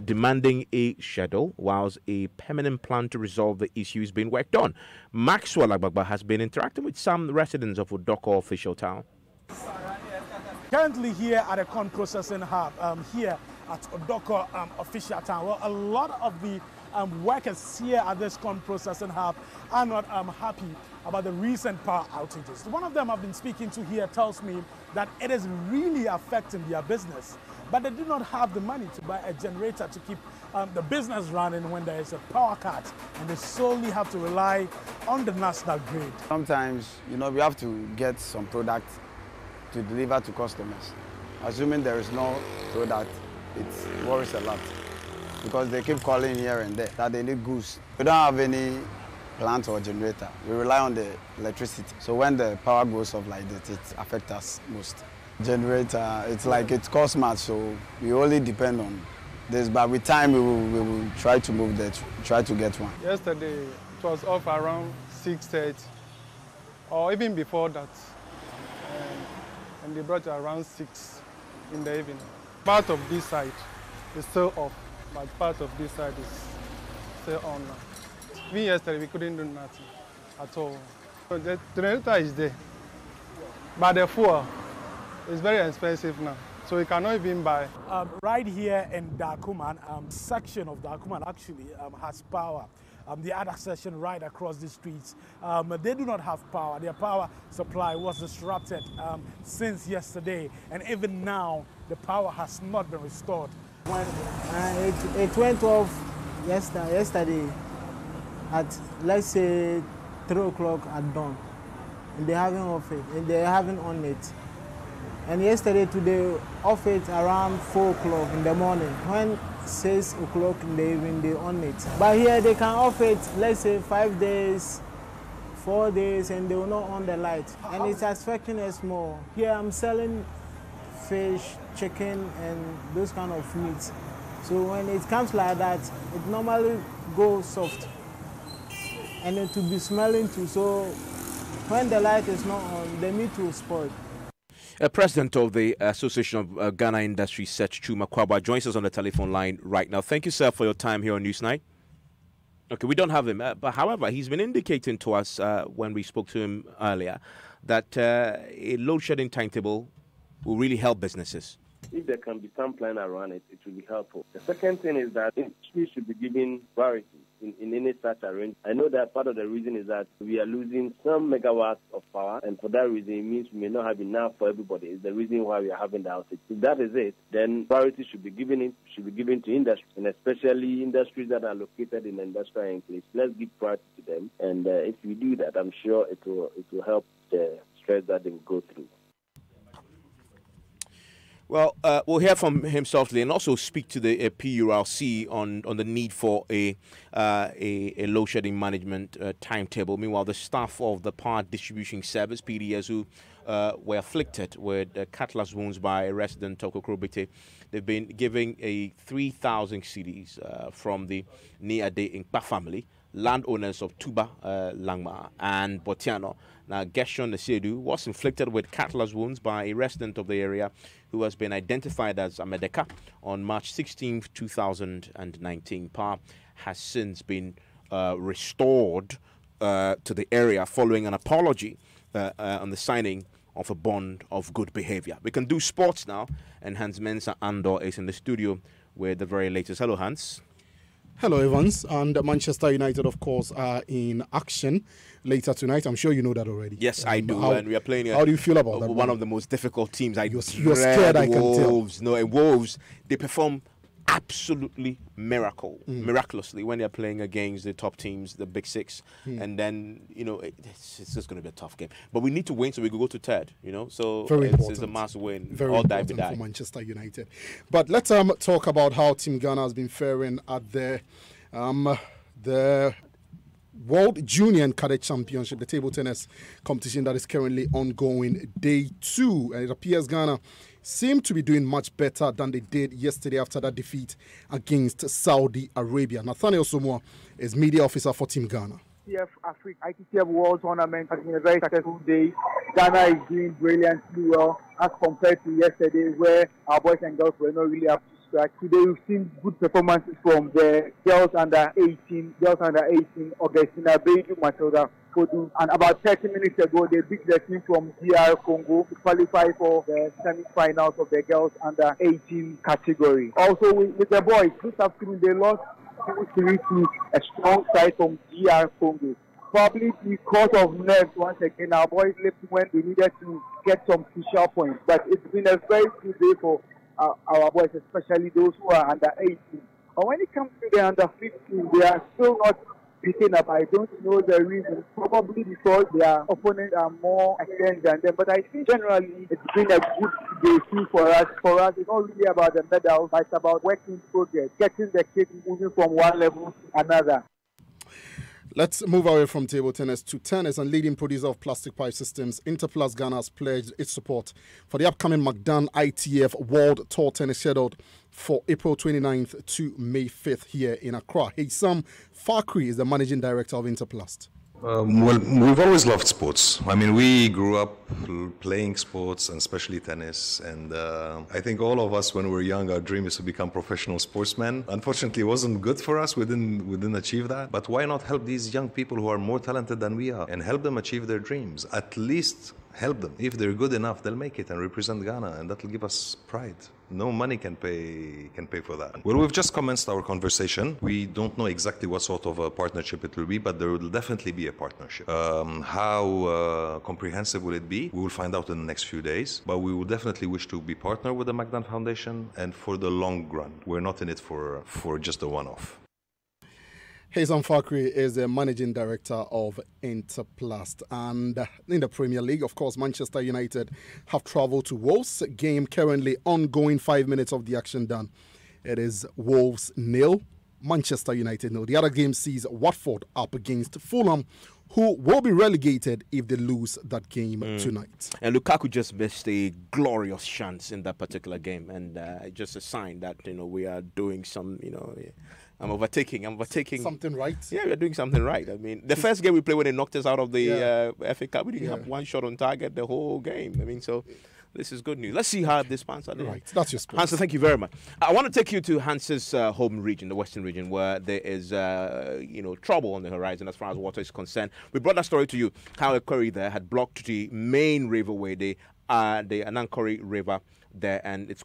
demanding a schedule whilst a permanent plan to resolve the issue is being worked on. Maxwell Agbagba has been interacting with some residents of Odoko official town. Currently here at a corn processing hub, here at Odoko official town, well, a lot of the workers here at this corn processing hub are not happy about the recent power outages. One of them I've been speaking to here tells me that it is really affecting their business, but they do not have the money to buy a generator to keep the business running when there is a power cut, and they solely have to rely on the national grid. Sometimes, we have to get some product to deliver to customers. Assuming there is no product, it worries a lot because they keep calling here and there that they need goods. We don't have any plant or generator. We rely on the electricity. So when the power goes off like that, it affects us most. Generator, it's like it costs much, so we only depend on this. But with time, we will try to move that, try to get one. Yesterday, it was off around 6:30, or even before that. And they brought it around 6 in the evening. Part of this side is still off, but part of this side is still on now. Me yesterday, we couldn't do nothing at all. So the generator is there, but the fuel is very expensive now, so we cannot even buy. Right here in Dakuman, section of Dakuman actually has power. The other section right across the streets, they do not have power. Their power supply was disrupted since yesterday, and even now the power has not been restored. It went off yesterday at, let's say, 3 o'clock at dawn, and they haven't off it, and they haven't on it. And yesterday, today, off it around 4 o'clock in the morning. When 6 o'clock in the evening, they on it. But here they can off it, let's say 5 days, 4 days, and they will not on the light. And it's affecting us more. Here I'm selling fish, chicken, and those kind of meats. So when it comes like that, it normally goes soft. And it will be smelling too. So when the light is not on, the meat will spoil. President of the Association of Ghana Industry, Seth Chuma Kwaba, joins us on the telephone line right now. Thank you, sir, for your time here on Newsnight. Okay, we don't have him, but however, he's been indicating to us when we spoke to him earlier that a load shedding timetable will really help businesses. If there can be some plan around it, it will be helpful. The second thing is that industry should be given priority in any such arrangement. I know that part of the reason is that we are losing some megawatts of power, and for that reason, it means we may not have enough for everybody. It's the reason why we are having the outage. If that is it, then priority should be given to industry, and especially industries that are located in the industrial enclave. Let's give priority to them, and if we do that, I'm sure it will help the stress that they go through. Well, we'll hear from him shortly and also speak to the PURC on the need for a load shedding management timetable. Meanwhile, the staff of the Power Distribution Service, PDS, who were afflicted with cutlass wounds by a resident of Kokrobite, they've been giving a 3,000 cedis from the Niade Inkpa family, landowners of Tuba, Langma, and Botiano. Now, Gershon Nesedu was inflicted with cutlass wounds by a resident of the area who has been identified as Amedeka on March 16, 2019. Power has since been restored to the area following an apology on the signing of a bond of good behavior. We can do sports now, and Hans Mensah Andor is in the studio with the very latest. Hello, Hans. Hello, Evans. And Manchester United, of course, are in action later tonight. I'm sure you know that already. Yes, I do. And we are playing. How do you feel about that? One of the most difficult teams. You're scared, I can tell. Wolves. No, Wolves, they perform absolutely miraculously when they're playing against the top teams, the big six. And then, it's just going to be a tough game. But we need to win so we can go to third, So it's a must win. Very important for Manchester United. But let's talk about how Team Ghana has been faring at the World Junior and Cadet Championship, the table tennis competition that is currently ongoing, day 2. And it appears Ghana seem to be doing much better than they did yesterday after that defeat against Saudi Arabia. Nathaniel Somoa is media officer for Team Ghana. ITTF World Tournament has been a very successful day. Ghana is doing brilliantly well as compared to yesterday, where our boys and girls were not really up to scratch. Today we've seen good performances from the girls under 18, Augustina Beju, Matilda Fodu, and about 30 minutes ago they beat the team from DR Congo to qualify for the semi-finals of the girls under 18 category. Also with the boys, this afternoon they lost 2-3 to a strong side from DR Congo. Probably because of nerves once again, our boys left when they needed to get some crucial points. But it's been a very good day for our boys, especially those who are under 18. But when it comes to the under 15, they are still not picking up. I don't know the reason. Probably because their opponents are more experienced than them. But I think generally it's been a good day for us. For us, it's not really about the medals, but it's about working progress, getting the kids moving from one level to another. Let's move away from table tennis to tennis. And leading producer of plastic pipe systems, Interplast Ghana has pledged its support for the upcoming McDan ITF World Tour Tennis scheduled for April 29th to May 5th here in Accra. Haysam Fakri is the managing director of Interplast. Well, we've always loved sports. I mean, we grew up playing sports, and especially tennis. And I think all of us, when we were young, our dream is to become professional sportsmen. Unfortunately, it wasn't good for us. We didn't achieve that. But why not help these young people who are more talented than we are and help them achieve their dreams? At least help them. If they're good enough, they'll make it and represent Ghana, and that'll give us pride. No money can pay for that. Well, we've just commenced our conversation. We don't know exactly what sort of a partnership it will be, but there will definitely be a partnership. How comprehensive will it be? We will find out in the next few days, but we will definitely wish to be partner with the McDan Foundation and for the long run. We're not in it for just a one-off. Haysam Fakri is the managing director of Interplast. And in the Premier League, of course, Manchester United have travelled to Wolves. Game currently ongoing, 5 minutes of the action done. It is Wolves 0, Manchester United 0. The other game sees Watford up against Fulham, who will be relegated if they lose that game tonight. And Lukaku just missed a glorious chance in that particular game. And just a sign that, we are doing some, I'm overtaking. Something right? Yeah, we're doing something right. I mean, the first game we played when they knocked us out of the FA Cup, we didn't have one shot on target the whole game. I mean, so this is good news. Let's see how this pans out. Right, that's your sports. Hansa, thank you very much. I want to take you to Hansa's home region, the Western region, where there is, trouble on the horizon as far as water is concerned. We brought that story to you, how a quarry there had blocked the main riverway, the Anankori River there, and it's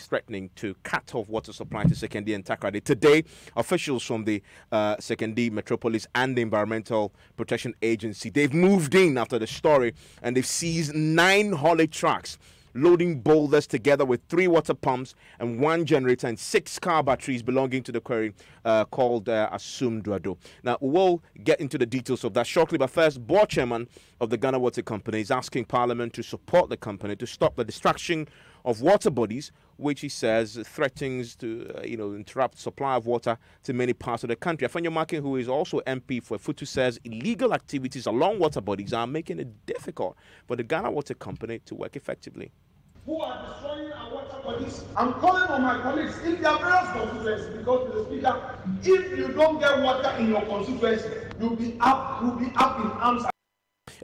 threatening to cut off water supply to Sekondi and Takoradi. Today, officials from the Sekondi Metropolis and the Environmental Protection Agency, they've moved in after the story, and they've seized 9 haulage trucks loading boulders together with 3 water pumps and 1 generator and 6 car batteries belonging to the quarry called Asum Duado. Now, we'll get into the details of that shortly, but first, board chairman of the Ghana Water Company is asking Parliament to support the company to stop the destruction of water bodies, which he says threatens to interrupt supply of water to many parts of the country. Afanyo Makin, who is also MP for Futu, says illegal activities along water bodies are making it difficult for the Ghana Water Company to work effectively. Who are destroying our water bodies? I'm calling on my colleagues in their various constituencies, because to the speaker, if you don't get water in your constituency, you'll be up in arms.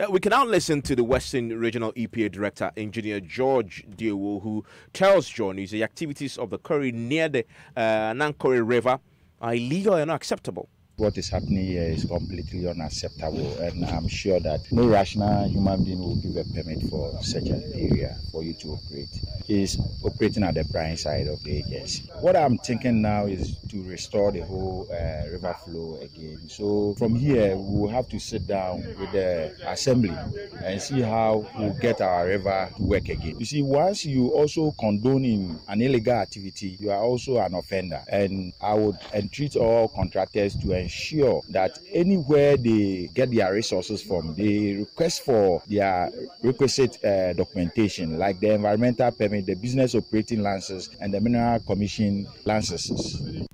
We can now listen to the Western Regional EPA Director, Engineer George Diowo, who tells Joy News the activities of the quarry near the Anankori River are illegal and unacceptable. What is happening here is completely unacceptable, and I'm sure that no rational human being will give a permit for such an area for you to operate. He's operating at the blind side of the agency. What I'm thinking now is to restore the whole river flow again. So from here, we'll have to sit down with the assembly and see how we'll get our river to work again. You see, once you also condoning an illegal activity, you are also an offender. And I would entreat all contractors to ensure that anywhere they get their resources from, they request for their requisite documentation, like the environmental permit, the business operating license, and the mineral commission licenses.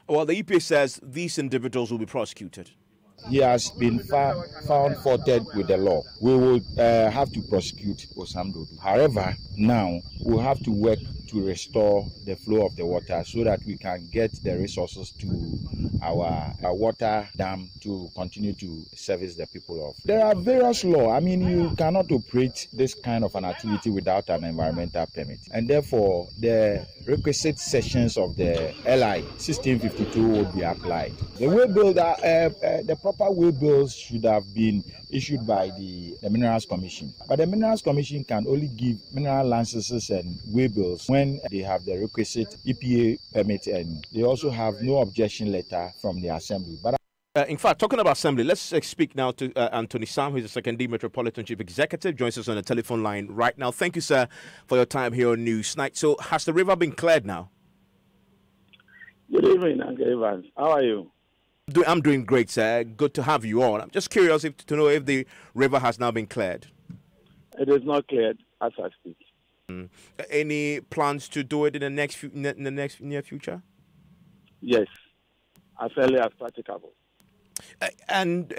Well, the EPA says these individuals will be prosecuted. He has been found faulted with the law. We will have to prosecute Osam Dodo. However, now we'll have to work to restore the flow of the water so that we can get the resources to our water dam to continue to service the people of. There are various laws. I mean, you cannot operate this kind of an activity without an environmental permit. And therefore, the requisite sections of the LI 1652 would be applied. The way bill, the proper way bills should have been issued by the Minerals Commission. But the Minerals Commission can only give mineral licenses and way bills when they have the requisite EPA permit, and they also have no objection letter from the Assembly. But in fact, talking about Assembly, let's speak now to Anthony Sam, who's the 2nd Metropolitan Chief Executive, joins us on the telephone line right now. Thank you, sir, for your time here on Newsnight. So, has the river been cleared now? Good evening, Uncle Evans. How are you? I'm doing great, sir. Good to have you on. I'm just curious to know if the river has now been cleared. It is not cleared as I speak. Any plans to do it in the next near future? Yes, as early as practicable. And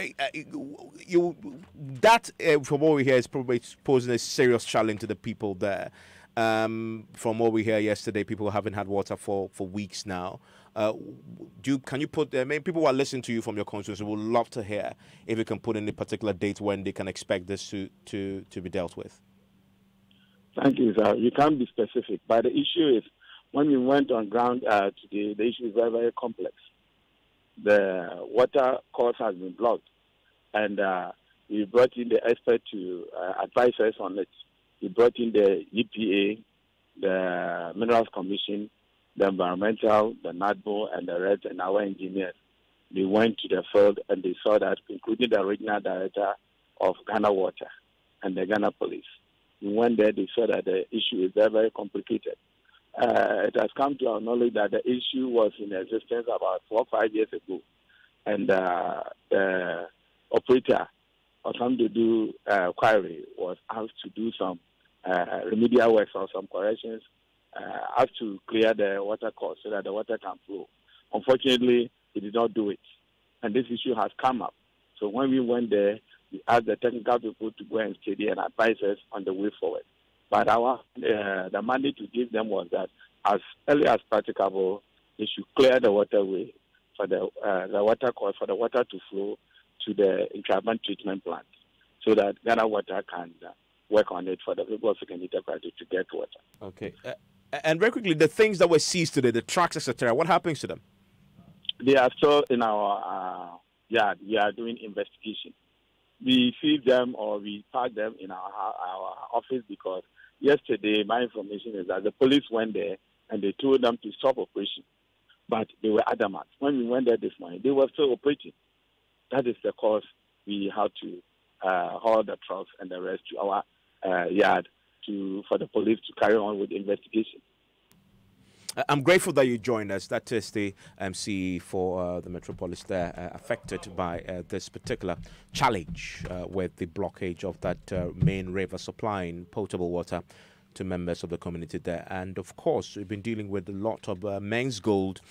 from what we hear, is probably posing a serious challenge to the people there. From what we hear yesterday, people haven't had water for weeks now. Can you put? People who are listening to you from your constituency would love to hear if you can put in a particular date when they can expect this to be dealt with. Thank you, sir. You can't be specific, but the issue is when we went on ground today, the issue is very, very complex. The water course has been blocked, and we brought in the expert to advise us on it. We brought in the EPA, the Minerals Commission, the environmental, the NADBO, and the rest, and our engineers. They went to the field and they saw that, including the regional director of Ghana Water and the Ghana Police. We went there, they saw that the issue is very, very complicated. It has come to our knowledge that the issue was in existence about 4 or 5 years ago. And the operator, Osam Dodo Quarry, was asked to do some remedial works or some corrections, asked to clear the water course so that the water can flow. Unfortunately, he did not do it. And this issue has come up. So when we went there, we asked the technical people to go and study and advise us on the way forward. But the mandate to give them was that as early as practicable, they should clear the waterway for the water course, for the water to flow to the intrament treatment plant so that Ghana Water can work on it for the people of Second Project to get water. Okay. And very quickly, the things that were seized today, the trucks, etc., what happens to them? They are still in our yard. We are doing investigation. We see them or we park them in our office because yesterday my information is that the police went there and they told them to stop operation. But they were adamant. When we went there this morning, they were still operating. That is the cause we had to haul the trucks and the rest to our yard for the police to carry on with the investigation. I'm grateful that you joined us. That is the MC for the Metropolis there, affected by this particular challenge with the blockage of that main river supplying potable water to members of the community there. And of course, we've been dealing with a lot of men's gold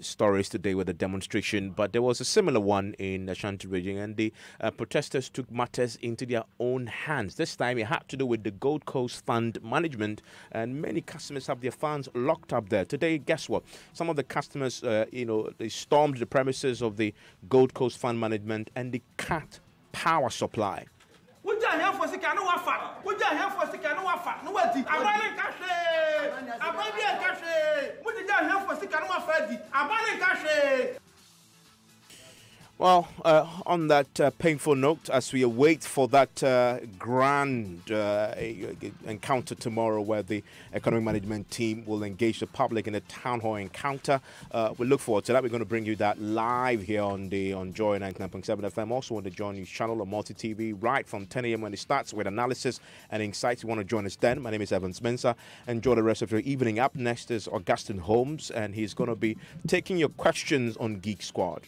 stories today with the demonstration, but there was a similar one in Ashanti region, and the protesters took matters into their own hands. This time it had to do with the Gold Coast Fund management, and many customers have their funds locked up there. Today, guess what? Some of the customers, they stormed the premises of the Gold Coast Fund management and they cut power supply. Well, on that painful note, as we await for that grand encounter tomorrow where the economic management team will engage the public in a town hall encounter, we look forward to that. We're going to bring you that live here on Joy 99.7 FM, also on the Joy News channel on Multi TV, right from 10 a.m. when it starts with analysis and insights. You want to join us then? My name is Evan Spencer. Enjoy the rest of your evening. Up next is Augustine Holmes, and he's going to be taking your questions on Geek Squad.